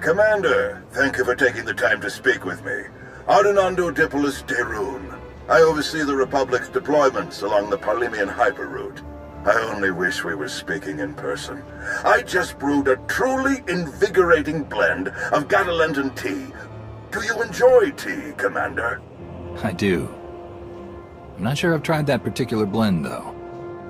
Commander, thank you for taking the time to speak with me. Ardenando Dipolis Derun. I oversee the Republic's deployments along the Parlemian hyperroute. I only wish we were speaking in person. I just brewed a truly invigorating blend of Gatalentan tea. Do you enjoy tea, Commander? I do. I'm not sure I've tried that particular blend, though.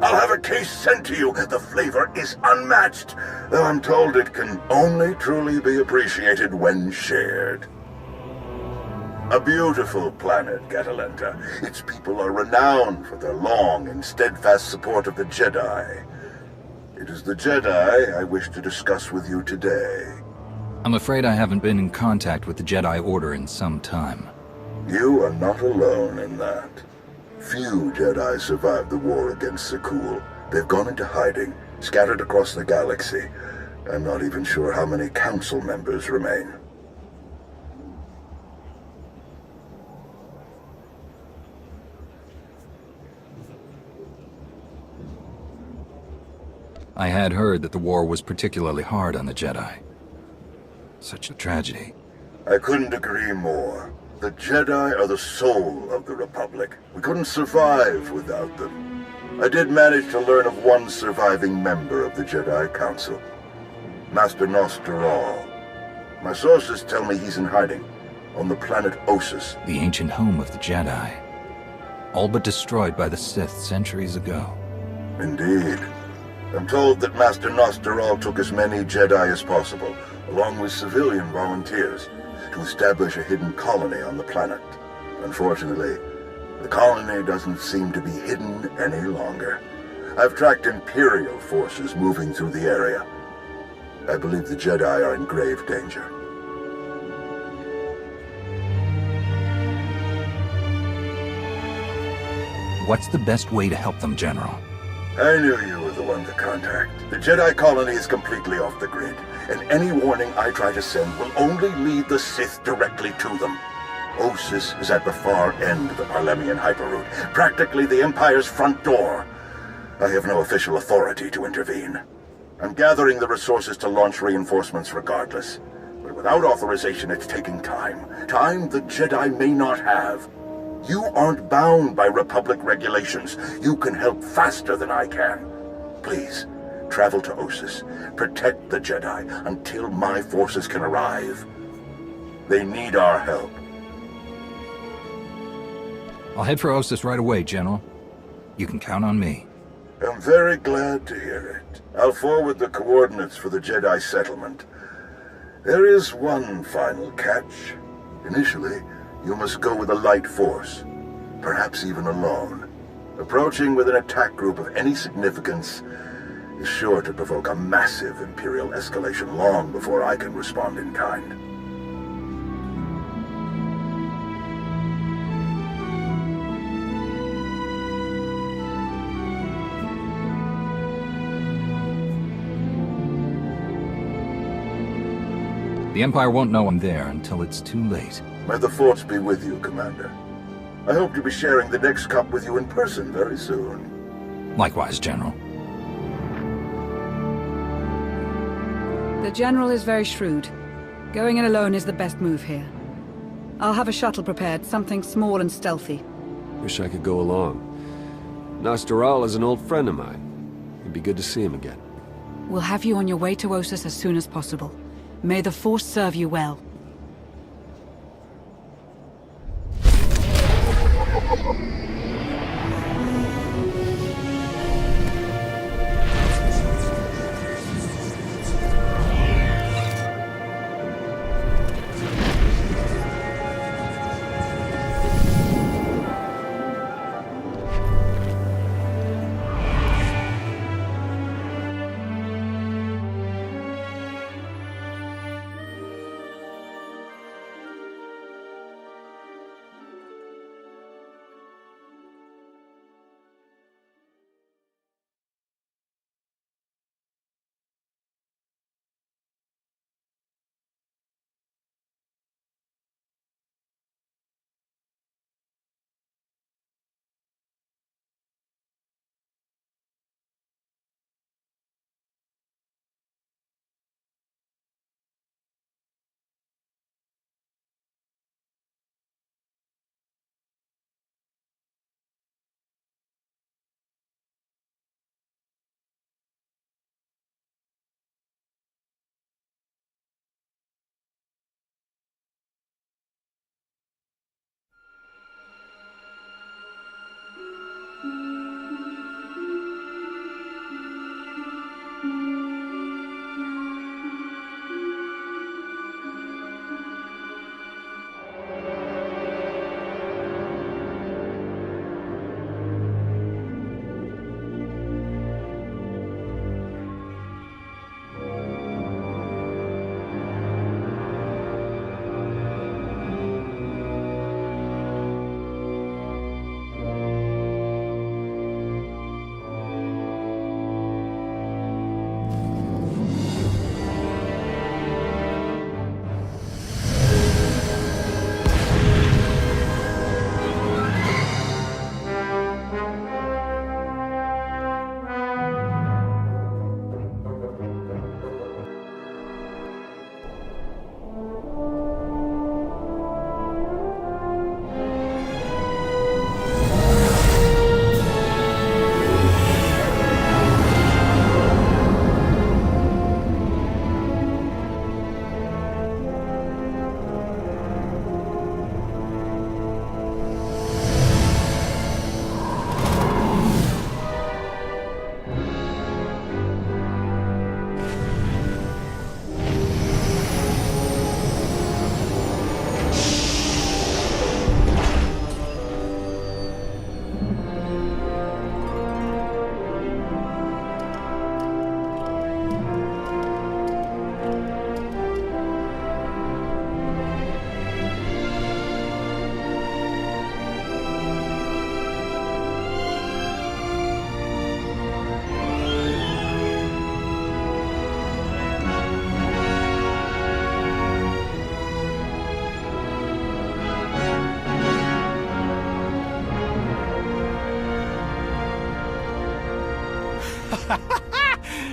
I'll have a case sent to you. The flavor is unmatched, though I'm told it can only truly be appreciated when shared. A beautiful planet, Gatalenta. Its people are renowned for their long and steadfast support of the Jedi. It is the Jedi I wish to discuss with you today. I'm afraid I haven't been in contact with the Jedi Order in some time. You are not alone in that. Few Jedi survived the war against Sakul. They've gone into hiding, scattered across the galaxy. I'm not even sure how many council members remain. I had heard that the war was particularly hard on the Jedi. Such a tragedy. I couldn't agree more. The Jedi are the soul of the Republic. We couldn't survive without them. I did manage to learn of one surviving member of the Jedi Council, Master Nostaral. My sources tell me he's in hiding on the planet Ossus. The ancient home of the Jedi. All but destroyed by the Sith centuries ago. Indeed. I'm told that Master Nostaral took as many Jedi as possible, along with civilian volunteers, to establish a hidden colony on the planet. Unfortunately, the colony doesn't seem to be hidden any longer. I've tracked Imperial forces moving through the area. I believe the Jedi are in grave danger. What's the best way to help them, General? I knew you were the one to contact. The Jedi colony is completely off the grid, and any warning I try to send will only lead the Sith directly to them. Ossus is at the far end of the Parlemian hyperroute, practically the Empire's front door. I have no official authority to intervene. I'm gathering the resources to launch reinforcements regardless. But without authorization, it's taking time. Time the Jedi may not have. You aren't bound by Republic regulations. You can help faster than I can. Please, travel to Ossus. Protect the Jedi until my forces can arrive. They need our help. I'll head for Ossus right away, General. You can count on me. I'm very glad to hear it. I'll forward the coordinates for the Jedi settlement. There is one final catch. Initially, you must go with a light force, perhaps even alone. Approaching with an attack group of any significance is sure to provoke a massive Imperial escalation long before I can respond in kind. The Empire won't know I'm there until it's too late. May the Force be with you, Commander. I hope to be sharing the next cup with you in person very soon. Likewise, General. The General is very shrewd. Going in alone is the best move here. I'll have a shuttle prepared, something small and stealthy. Wish I could go along. Nostaral is an old friend of mine. It'd be good to see him again. We'll have you on your way to Ossus as soon as possible. May the Force serve you well.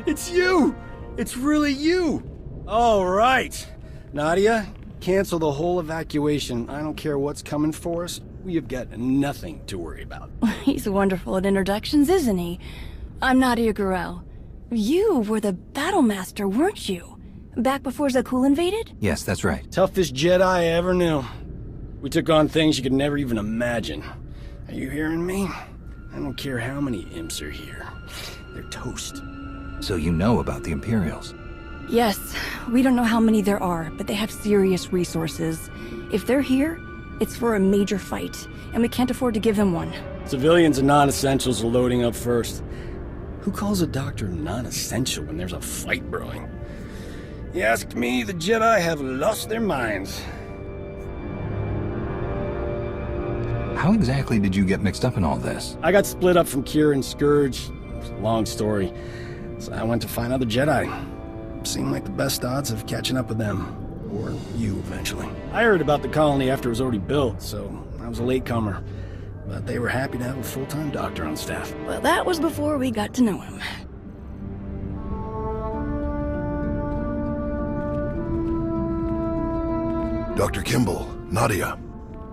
It's you! It's really you! All right. Nadia, cancel the whole evacuation. I don't care what's coming for us. We have got nothing to worry about. He's wonderful at introductions, isn't he? I'm Nadia Gurel. You were the battle master, weren't you? Back before Zakul invaded? Yes, that's right. Toughest Jedi I ever knew. We took on things you could never even imagine. Are you hearing me? I don't care how many imps are here. They're toast. So you know about the Imperials? Yes, we don't know how many there are, but they have serious resources. If they're here, it's for a major fight, and we can't afford to give them one. Civilians and non-essentials are loading up first. Who calls a doctor non-essential when there's a fight brewing? You ask me, the Jedi have lost their minds. How exactly did you get mixed up in all this? I got split up from Kira and Scourge. It's a long story. So I went to find other Jedi. Seemed like the best odds of catching up with them. Or you, eventually. I heard about the colony after it was already built, so I was a latecomer. But they were happy to have a full-time doctor on staff. Well, that was before we got to know him. Dr. Kimball, Nadia,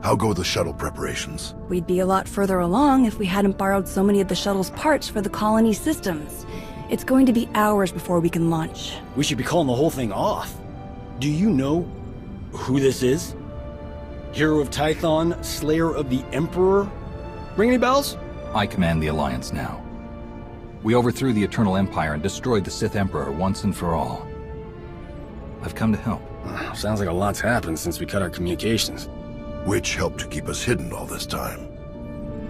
how go the shuttle preparations? We'd be a lot further along if we hadn't borrowed so many of the shuttle's parts for the colony systems. It's going to be hours before we can launch. We should be calling the whole thing off. Do you know who this is? Hero of Tython, Slayer of the Emperor? Ring any bells? I command the Alliance now. We overthrew the Eternal Empire and destroyed the Sith Emperor once and for all. I've come to help. Sounds like a lot's happened since we cut our communications. Which helped to keep us hidden all this time.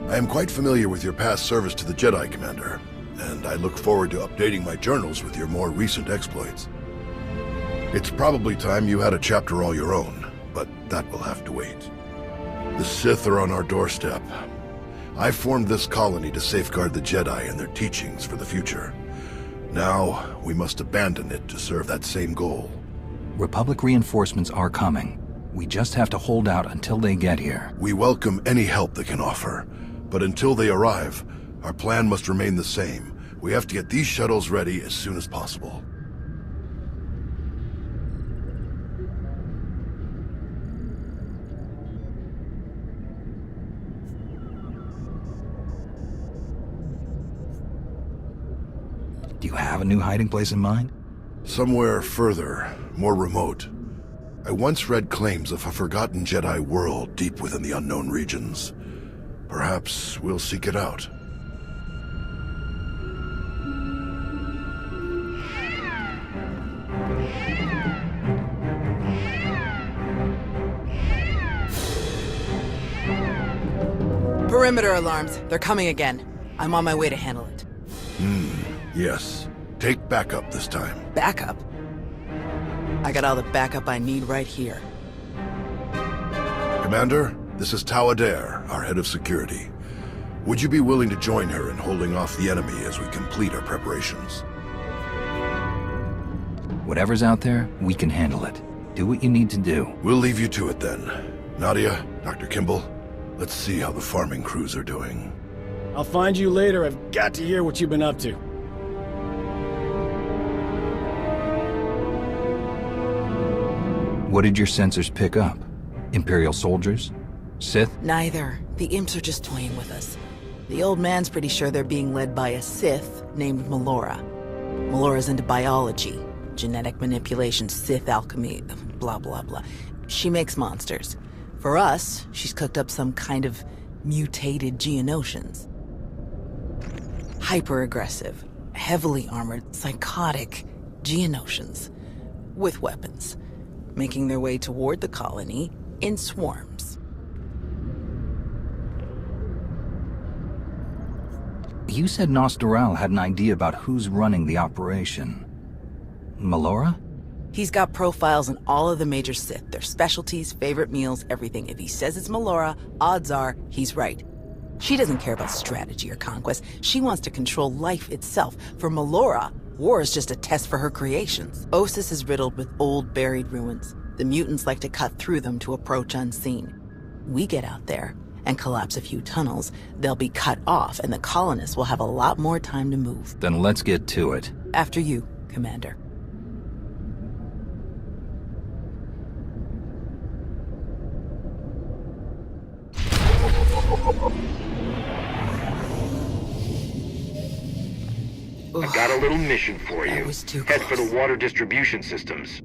I am quite familiar with your past service to the Jedi, Commander, and I look forward to updating my journals with your more recent exploits. It's probably time you had a chapter all your own, but that will have to wait. The Sith are on our doorstep. I formed this colony to safeguard the Jedi and their teachings for the future. Now, we must abandon it to serve that same goal. Republic reinforcements are coming. We just have to hold out until they get here. We welcome any help they can offer, but until they arrive, our plan must remain the same. We have to get these shuttles ready as soon as possible. Do you have a new hiding place in mind? Somewhere further, more remote. I once read claims of a forgotten Jedi world deep within the unknown regions. Perhaps we'll seek it out. Perimeter alarms. They're coming again. I'm on my way to handle it. Yes. Take backup this time. Backup? I got all the backup I need right here. Commander, this is Tau Adair, our head of security. Would you be willing to join her in holding off the enemy as we complete our preparations? Whatever's out there, we can handle it. Do what you need to do. We'll leave you to it then. Nadia, Dr. Kimball, let's see how the farming crews are doing. I'll find you later. I've got to hear what you've been up to. What did your sensors pick up? Imperial soldiers? Sith? Neither. The imps are just toying with us. The old man's pretty sure they're being led by a Sith named Melora. Melora's into biology, genetic manipulation, Sith alchemy, blah blah blah. She makes monsters. For us, she's cooked up some kind of mutated Geonosians. Hyper-aggressive, heavily armored, psychotic Geonosians. With weapons. Making their way toward the colony in swarms. You said Nostoral had an idea about who's running the operation. Melora? He's got profiles on all of the major Sith, their specialties, favorite meals, everything. If he says it's Melora, odds are he's right. She doesn't care about strategy or conquest. She wants to control life itself. For Melora, war is just a test for her creations. Ossus is riddled with old, buried ruins. The mutants like to cut through them to approach unseen. We get out there and collapse a few tunnels, they'll be cut off and the colonists will have a lot more time to move. Then let's get to it. After you, Commander. I got a little mission for That you. was too Head for close. the water distribution systems.